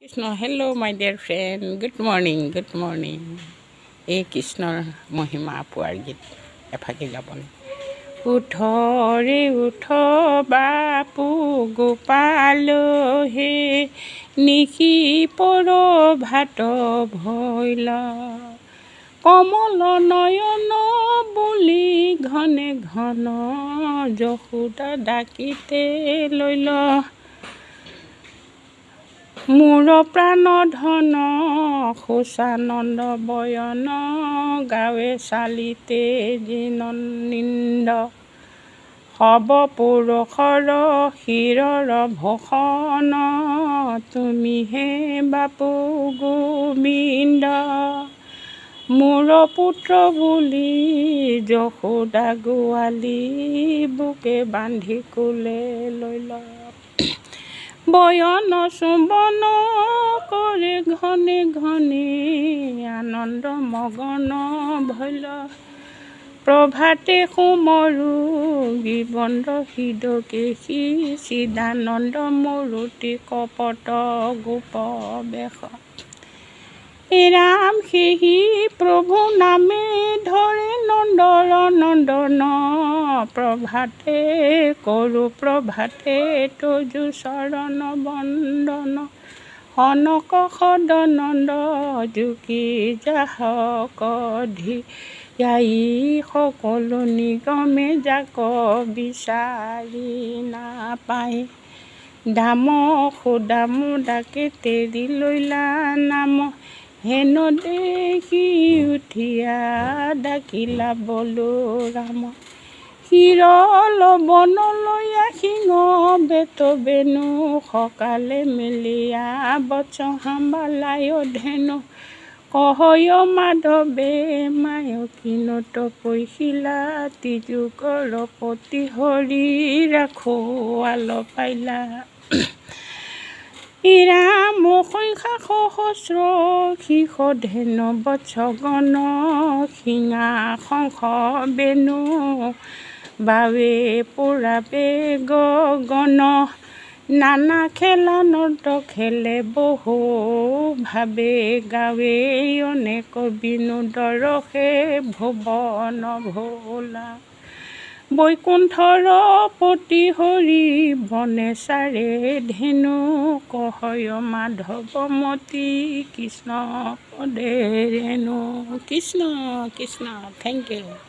Krishna hello' মাই dear friend good morning এই কৃষ্ণৰ মহিমা পোৱাৰ গীত এফাকি গাবনে। উঠ ৰে উঠ বাপু গোপাল হে নিশি পৰ ভাত ভৈল কমল নয়ন বুলি ঘনে ঘন যশোদা ডাকিতে লৈল মোৰ প্ৰাণ ধন শোচানন্দ বয়ন গাৱে চালিতে নিন্দ হব পুৰুষৰ শিৰৰ ভূষণ তুমিহে বাপু গোবিন্দ মোৰ পুত্ৰ বুলি যশোদা গোৱালি বুকে বান্ধি কোলে লৈল বয়ন চুম্বন কৰে ঘনে ঘনে আনন্দ মগন ভৈল প্ৰভাতে সোমৰু গিবন্দ হৃদকেশী চিদানন্দ মূৰ্তি কপট গোপ বেশ ৰাম সেহি প্ৰভু নামে ধৰে নন্দৰ নন্দন প্ৰভাতে কৰোঁ প্ৰভাতে তজু চৰণ বন্দন সনক সদনন্দ জুকি যাহক ধিয়াই সকলো নিগমে যাক বিচাৰি নাপায় দাম সুদাম ডাকে তেৰি লৈলা নাম হেনো দেখি উঠিয়া ডাকিলা বলো ৰাম শিৰল বনলৈয়া সিংহ বেত বেনু সকালে মেলিয়া বৎস সাম্বালায় ধেনু কহয় মাধৱে মায়কিনত কৈছিলা তিযুগৰ পতি হৰি ৰাখোৱাল পাইলা ৰাম সংখ্যা সহস্ৰ শীৰ্ষ ধেনু বৎসগণ শিঙা শংখ বেনু বাবে পুৰাবে গগন নানা খেলা নৰ্ত খেলে বহু ভাবে গাৱে অনেক বিনোদৰসে ভুৱন ভোলা বৈকুণ্ঠৰ পতি হৰি বনে চাৰে ধেনু কহয় মাধৱমতী কৃষ্ণ পদে ৰেণু কৃষ্ণ কৃষ্ণ থেংক ইউ।